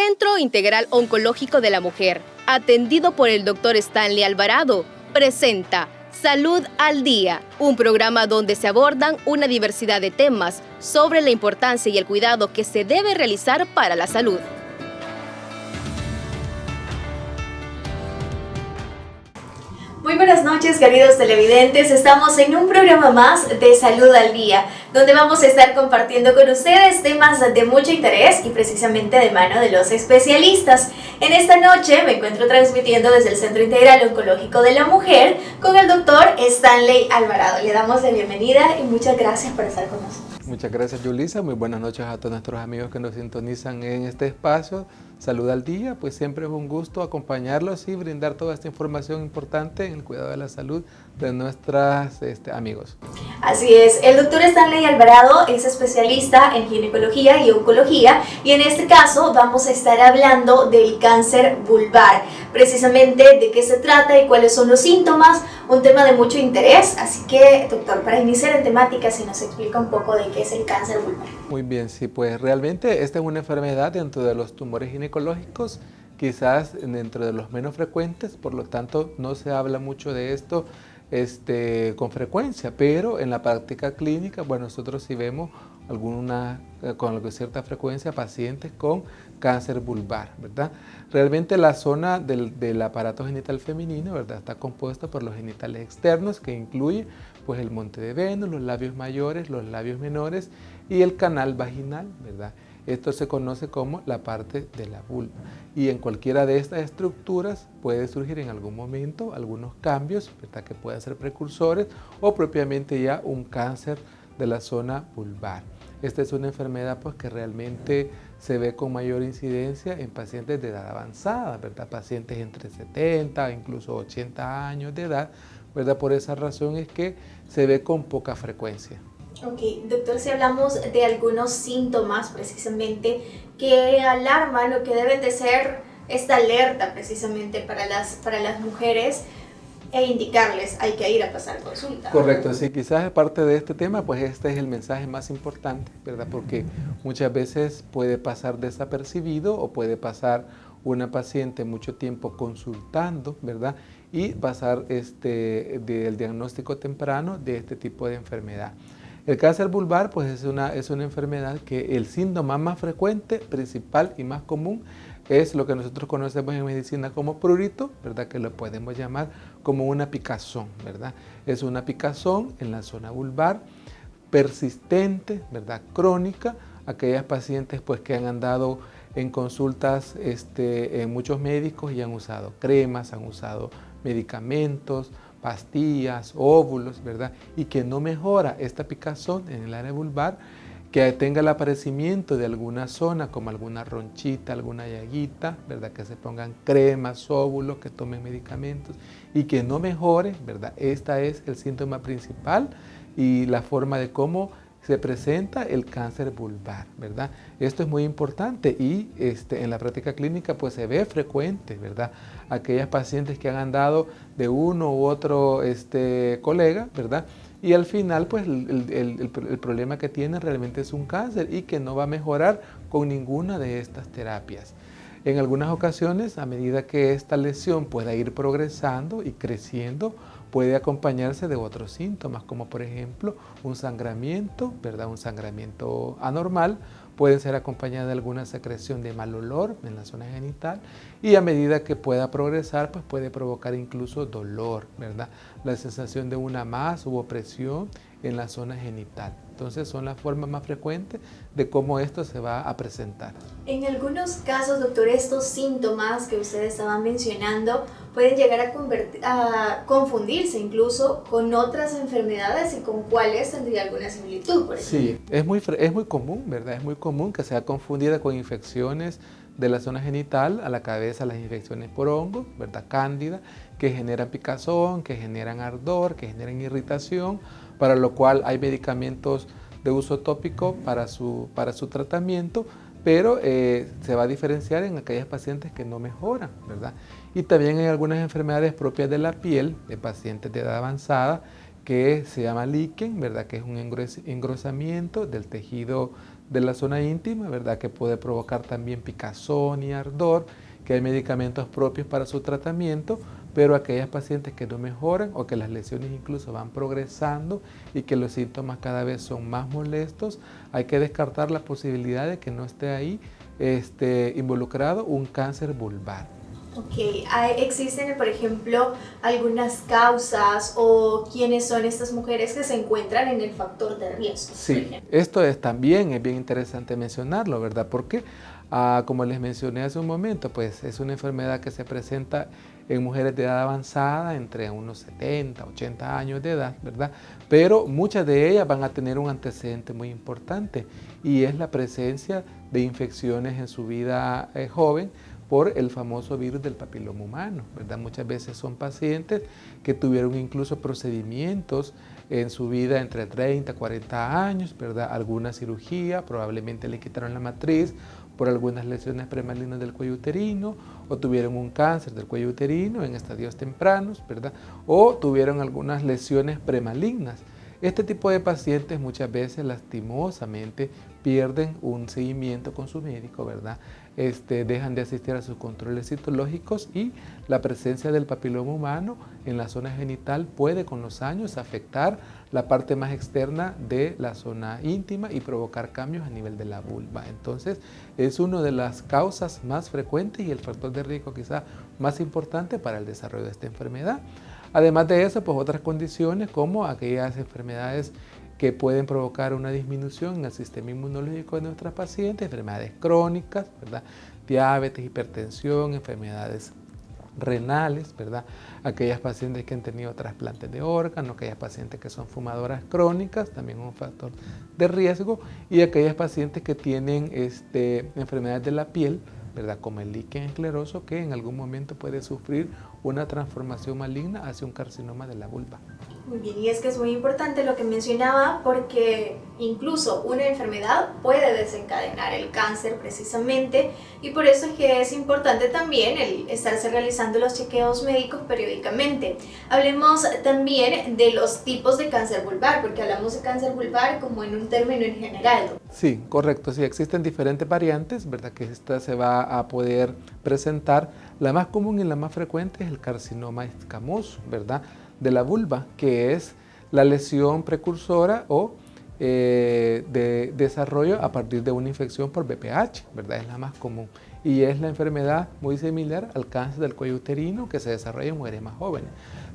Centro Integral Oncológico de la Mujer, atendido por el Dr. Stanley Alvarado, presenta Salud al Día, un programa donde se abordan una diversidad de temas sobre la importancia y el cuidado que se debe realizar para la salud. Muy buenas noches, queridos televidentes. Estamos en un programa más de Salud al Día, donde vamos a estar compartiendo con ustedes temas de mucho interés y precisamente de mano de los especialistas. En esta noche me encuentro transmitiendo desde el Centro Integral Oncológico de la Mujer con el doctor Stanley Alvarado. Le damos la bienvenida y muchas gracias por estar con nosotros. Muchas gracias, Yulisa. Muy buenas noches a todos nuestros amigos que nos sintonizan en este espacio. Salud al Día, pues siempre es un gusto acompañarlos y brindar toda esta información importante en el cuidado de la salud de nuestros amigos. Así es, el doctor Stanley Alvarado es especialista en ginecología y oncología y en este caso vamos a estar hablando del cáncer vulvar, precisamente de qué se trata y cuáles son los síntomas, un tema de mucho interés, así que doctor, para iniciar en temática, si nos explica un poco de qué es el cáncer vulvar. Muy bien, sí, pues realmente esta es una enfermedad dentro de los tumores ginecológicos, quizás dentro de los menos frecuentes, por lo tanto no se habla mucho de esto con frecuencia, pero en la práctica clínica, bueno, nosotros sí vemos con cierta frecuencia pacientes con cáncer vulvar, ¿verdad? Realmente la zona del aparato genital femenino, ¿verdad?, está compuesta por los genitales externos, que incluye pues el monte de Venus, los labios mayores, los labios menores y el canal vaginal, ¿verdad? Esto se conoce como la parte de la vulva. Y en cualquiera de estas estructuras puede surgir en algún momento algunos cambios, ¿verdad?, que pueden ser precursores o propiamente ya un cáncer de la zona vulvar. Esta es una enfermedad pues, que realmente se ve con mayor incidencia en pacientes de edad avanzada, ¿verdad? Pacientes entre 70 e incluso 80 años de edad, ¿verdad? Por esa razón es que se ve con poca frecuencia. Ok, doctor, si hablamos de algunos síntomas precisamente que alarman o que deben de ser esta alerta precisamente para las mujeres e indicarles hay que ir a pasar consulta. Correcto, sí, quizás aparte de este tema, pues este es el mensaje más importante, ¿verdad? Porque muchas veces puede pasar desapercibido o puede pasar una paciente mucho tiempo consultando, ¿verdad? Y pasar del diagnóstico temprano de este tipo de enfermedad. El cáncer vulvar pues es una enfermedad que el síntoma más frecuente, principal y más común es lo que nosotros conocemos en medicina como prurito, ¿verdad? Que lo podemos llamar como una picazón, ¿verdad? Es una picazón en la zona vulvar persistente, ¿verdad? Crónica. Aquellas pacientes pues que han andado en consultas en muchos médicos y han usado cremas, han usado medicamentos, pastillas, óvulos, ¿verdad? Y que no mejora esta picazón en el área vulvar, que tenga el aparecimiento de alguna zona como alguna ronchita, alguna llaguita, ¿verdad? Que se pongan cremas, óvulos, que tomen medicamentos y que no mejore, ¿verdad? Este es el síntoma principal y la forma de cómo se presenta el cáncer vulvar, ¿verdad? Esto es muy importante y en la práctica clínica pues se ve frecuente, ¿verdad? Aquellas pacientes que han andado de uno u otro colega, ¿verdad? Y al final pues el problema que tienen realmente es un cáncer y que no va a mejorar con ninguna de estas terapias. En algunas ocasiones, a medida que esta lesión pueda ir progresando y creciendo, puede acompañarse de otros síntomas, como por ejemplo un sangramiento, ¿verdad? Un sangramiento anormal, puede ser acompañada de alguna secreción de mal olor en la zona genital y a medida que pueda progresar, pues puede provocar incluso dolor, ¿verdad? La sensación de una más u opresión en la zona genital. Entonces son las formas más frecuentes de cómo esto se va a presentar. En algunos casos, doctor, estos síntomas que usted estaba mencionando pueden llegar a confundirse incluso con otras enfermedades y con cuáles tendría alguna similitud, por ejemplo. Sí, es muy común, ¿verdad? Es muy común que sea confundida con infecciones de la zona genital a la cabeza, las infecciones por hongos, ¿verdad? Cándida, que generan picazón, que generan ardor, que generan irritación, para lo cual hay medicamentos de uso tópico para su tratamiento, pero se va a diferenciar en aquellas pacientes que no mejoran, ¿verdad? Y también hay algunas enfermedades propias de la piel, de pacientes de edad avanzada, que se llama líquen, ¿verdad? Que es un engrosamiento del tejido de la zona íntima, ¿verdad? Que puede provocar también picazón y ardor, que hay medicamentos propios para su tratamiento, pero aquellas pacientes que no mejoran o que las lesiones incluso van progresando y que los síntomas cada vez son más molestos, hay que descartar la posibilidad de que no esté ahí involucrado un cáncer vulvar. Ok, ¿existen, por ejemplo, algunas causas o quiénes son estas mujeres que se encuentran en el factor de riesgo? Sí, esto también es bien interesante mencionarlo, ¿verdad? Porque, como les mencioné hace un momento, pues es una enfermedad que se presenta en mujeres de edad avanzada, entre unos 70, 80 años de edad, ¿verdad? Pero muchas de ellas van a tener un antecedente muy importante y es la presencia de infecciones en su vida joven, por el famoso virus del papiloma humano, ¿verdad? Muchas veces son pacientes que tuvieron incluso procedimientos en su vida entre 30 y 40 años, ¿verdad? Alguna cirugía, probablemente le quitaron la matriz por algunas lesiones premalignas del cuello uterino, o tuvieron un cáncer del cuello uterino en estadios tempranos, ¿verdad? O tuvieron algunas lesiones premalignas. Este tipo de pacientes muchas veces lastimosamente pierden un seguimiento con su médico, ¿verdad? Dejan de asistir a sus controles citológicos y la presencia del papiloma humano en la zona genital puede con los años afectar la parte más externa de la zona íntima y provocar cambios a nivel de la vulva. Entonces es una de las causas más frecuentes y el factor de riesgo quizá más importante para el desarrollo de esta enfermedad. Además de eso, pues otras condiciones como aquellas enfermedades que pueden provocar una disminución en el sistema inmunológico de nuestras pacientes, enfermedades crónicas, ¿verdad? Diabetes, hipertensión, enfermedades renales, ¿verdad? Aquellas pacientes que han tenido trasplantes de órganos, aquellas pacientes que son fumadoras crónicas, también un factor de riesgo, y aquellas pacientes que tienen enfermedades de la piel, ¿verdad? Como el líquen escleroso, que en algún momento puede sufrir una transformación maligna hacia un carcinoma de la vulva. Muy bien, y es que es muy importante lo que mencionaba porque incluso una enfermedad puede desencadenar el cáncer precisamente y por eso es que es importante también el estarse realizando los chequeos médicos periódicamente. Hablemos también de los tipos de cáncer vulvar, porque hablamos de cáncer vulvar como en un término en general. Sí, correcto, sí, existen diferentes variantes, ¿verdad? Que esta se va a poder presentar. La más común y la más frecuente es el carcinoma escamoso, ¿verdad? De la vulva, que es la lesión precursora o de desarrollo a partir de una infección por VPH, ¿verdad? Es la más común y es la enfermedad muy similar al cáncer del cuello uterino que se desarrolla en mujeres más jóvenes.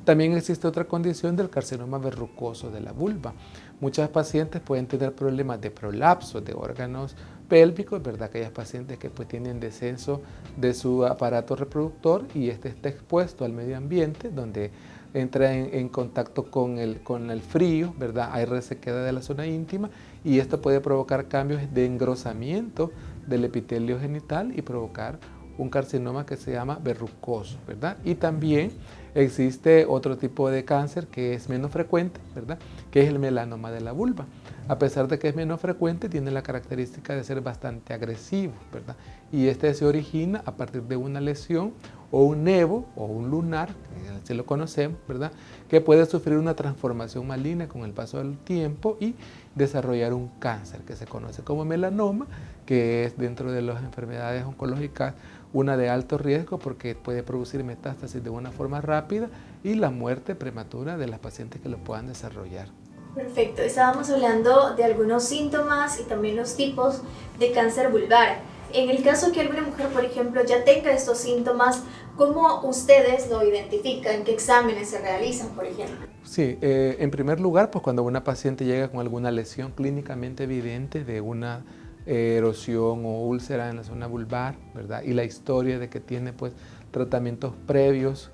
También existe otra condición del carcinoma verrucoso de la vulva. Muchas pacientes pueden tener problemas de prolapso de órganos pélvicos, ¿verdad? Aquellas pacientes que pues tienen descenso de su aparato reproductor y está expuesto al medio ambiente donde entra en contacto con el frío, ¿verdad? Hay resequedad de la zona íntima y esto puede provocar cambios de engrosamiento del epitelio genital y provocar un carcinoma que se llama verrucoso, ¿verdad? Y también existe otro tipo de cáncer que es menos frecuente, ¿verdad? Que es el melanoma de la vulva. A pesar de que es menos frecuente, tiene la característica de ser bastante agresivo, ¿verdad? Y se origina a partir de una lesión o un nevo o un lunar, que así lo conocemos, ¿verdad? Que puede sufrir una transformación maligna con el paso del tiempo y desarrollar un cáncer que se conoce como melanoma, que es dentro de las enfermedades oncológicas una de alto riesgo porque puede producir metástasis de una forma rápida y la muerte prematura de las pacientes que lo puedan desarrollar. Perfecto, estábamos hablando de algunos síntomas y también los tipos de cáncer vulvar. En el caso que alguna mujer, por ejemplo, ya tenga estos síntomas, ¿cómo ustedes lo identifican? ¿Qué exámenes se realizan, por ejemplo? Sí, en primer lugar, pues cuando una paciente llega con alguna lesión clínicamente evidente de una erosión o úlcera en la zona vulvar, ¿verdad? Y la historia de que tiene pues tratamientos previos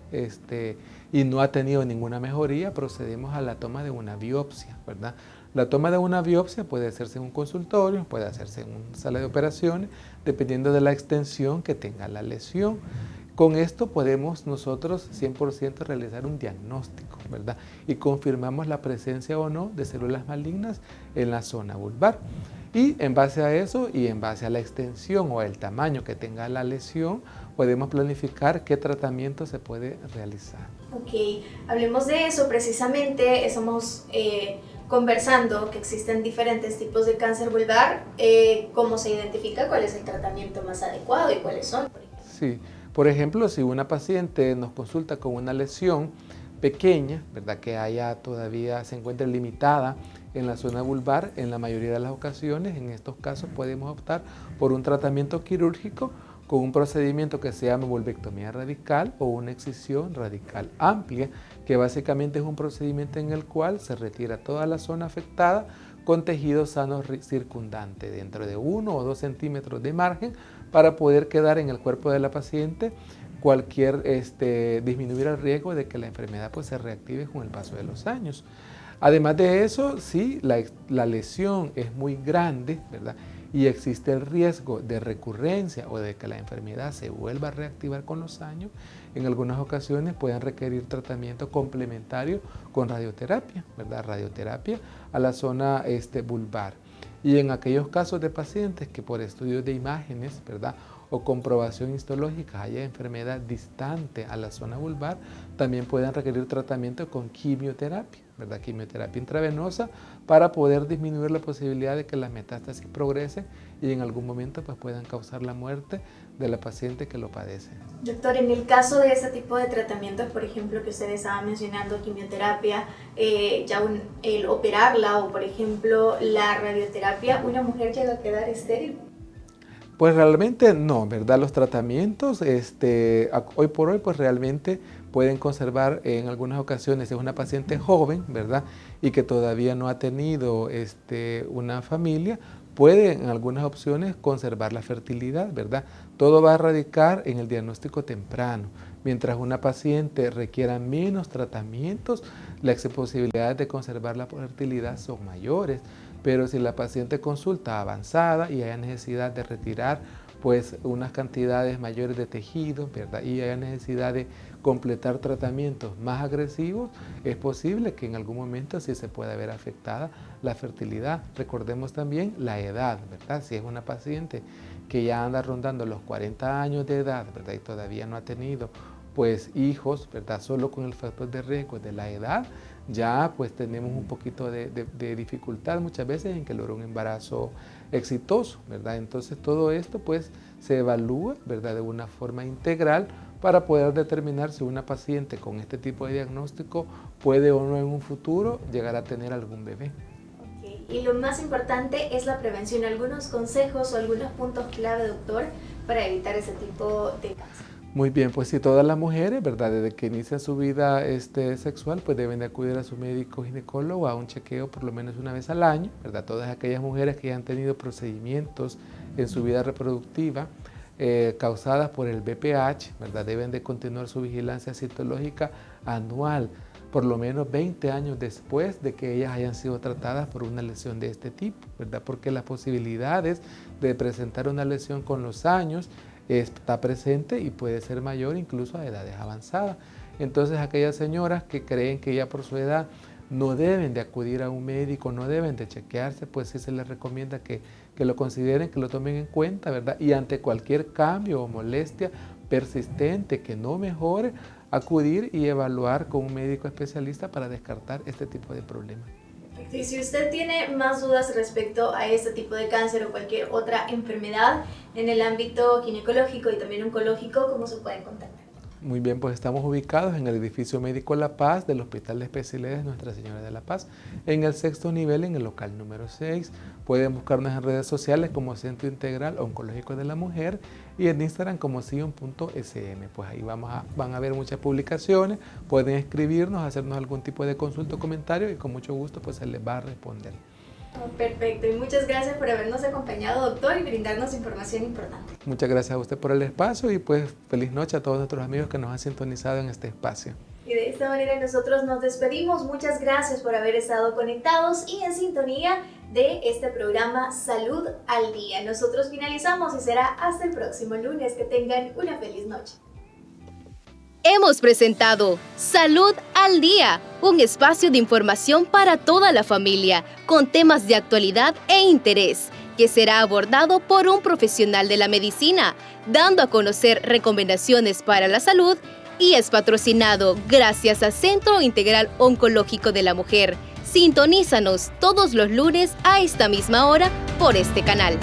y no ha tenido ninguna mejoría, procedemos a la toma de una biopsia, ¿verdad? La toma de una biopsia puede hacerse en un consultorio, puede hacerse en una sala de operaciones, dependiendo de la extensión que tenga la lesión. Con esto podemos nosotros 100% realizar un diagnóstico, ¿verdad? Y confirmamos la presencia o no de células malignas en la zona vulvar. Y en base a eso y en base a la extensión o el tamaño que tenga la lesión, podemos planificar qué tratamiento se puede realizar. Ok, hablemos de eso precisamente, estamos conversando que existen diferentes tipos de cáncer vulvar, ¿cómo se identifica cuál es el tratamiento más adecuado y cuáles son? Sí, por ejemplo, si una paciente nos consulta con una lesión pequeña, ¿verdad? Que todavía se encuentre limitada en la zona vulvar, en la mayoría de las ocasiones, en estos casos podemos optar por un tratamiento quirúrgico con un procedimiento que se llama vulvectomía radical o una excisión radical amplia, que básicamente es un procedimiento en el cual se retira toda la zona afectada con tejido sano circundante, dentro de 1 o 2 centímetros de margen, para poder quedar en el cuerpo de la paciente disminuir el riesgo de que la enfermedad pues, se reactive con el paso de los años. Además de eso, si la lesión es muy grande, ¿verdad? Y existe el riesgo de recurrencia o de que la enfermedad se vuelva a reactivar con los años, en algunas ocasiones pueden requerir tratamiento complementario con radioterapia, ¿verdad? Radioterapia a la zona vulvar. Y en aquellos casos de pacientes que por estudios de imágenes, ¿verdad? O comprobación histológica haya enfermedad distante a la zona vulvar, también pueden requerir tratamiento con quimioterapia, ¿verdad? Quimioterapia intravenosa para poder disminuir la posibilidad de que las metástasis progresen y en algún momento pues, puedan causar la muerte de la paciente que lo padece. Doctor, en el caso de este tipo de tratamientos, por ejemplo, que usted estaba mencionando, quimioterapia, el operarla o, por ejemplo, la radioterapia, ¿una mujer llega a quedar estéril? Pues realmente no, ¿verdad? Los tratamientos hoy por hoy pues realmente pueden conservar en algunas ocasiones, si es una paciente joven, ¿verdad? Y que todavía no ha tenido una familia, puede en algunas opciones conservar la fertilidad, ¿verdad? Todo va a radicar en el diagnóstico temprano. Mientras una paciente requiera menos tratamientos, las posibilidades de conservar la fertilidad son mayores. Pero si la paciente consulta avanzada y haya necesidad de retirar pues unas cantidades mayores de tejido, ¿verdad? Y haya necesidad de completar tratamientos más agresivos, es posible que en algún momento sí se pueda ver afectada la fertilidad. Recordemos también la edad, ¿verdad? Si es una paciente que ya anda rondando los 40 años de edad, ¿verdad? Y todavía no ha tenido pues hijos, ¿verdad? Solo con el factor de riesgo de la edad, ya pues tenemos un poquito de dificultad muchas veces en que logre un embarazo exitoso, ¿verdad? Entonces todo esto pues se evalúa, ¿verdad? De una forma integral para poder determinar si una paciente con este tipo de diagnóstico puede o no en un futuro llegar a tener algún bebé. Okay. Y lo más importante es la prevención. ¿Algunos consejos o algunos puntos clave, doctor, para evitar ese tipo de cáncer? Muy bien, pues si todas las mujeres, ¿verdad? Desde que inician su vida sexual, pues deben de acudir a su médico ginecólogo a un chequeo por lo menos una vez al año, ¿verdad? Todas aquellas mujeres que ya han tenido procedimientos en su vida reproductiva causadas por el BPH, ¿verdad? Deben de continuar su vigilancia citológica anual, por lo menos 20 años después de que ellas hayan sido tratadas por una lesión de este tipo, ¿verdad? Porque las posibilidades de presentar una lesión con los años está presente y puede ser mayor incluso a edades avanzadas. Entonces aquellas señoras que creen que ya por su edad no deben de acudir a un médico, no deben de chequearse, pues sí se les recomienda que lo consideren, que lo tomen en cuenta, ¿verdad? Y ante cualquier cambio o molestia persistente que no mejore, acudir y evaluar con un médico especialista para descartar este tipo de problemas. Y si usted tiene más dudas respecto a este tipo de cáncer o cualquier otra enfermedad en el ámbito ginecológico y también oncológico, ¿cómo se pueden contactar? Muy bien, pues estamos ubicados en el edificio médico La Paz del Hospital de Especialidades Nuestra Señora de la Paz, en el 6º nivel, en el local número 6. Pueden buscarnos en redes sociales como Centro Integral Oncológico de la Mujer y en Instagram como sion.sm. Pues ahí van a ver muchas publicaciones, pueden escribirnos, hacernos algún tipo de consulta o comentario y con mucho gusto pues se les va a responder. Perfecto, y muchas gracias por habernos acompañado, doctor, y brindarnos información importante. Muchas gracias a usted por el espacio y pues feliz noche a todos nuestros amigos que nos han sintonizado en este espacio. Y de esta manera nosotros nos despedimos. Muchas gracias por haber estado conectados y en sintonía de este programa Salud al Día. Nosotros finalizamos y será hasta el próximo lunes. Que tengan una feliz noche. Hemos presentado Salud al Día, un espacio de información para toda la familia, con temas de actualidad e interés, que será abordado por un profesional de la medicina, dando a conocer recomendaciones para la salud, y es patrocinado gracias a Centro Integral Oncológico de la Mujer, Sintonízanos todos los lunes a esta misma hora por este canal.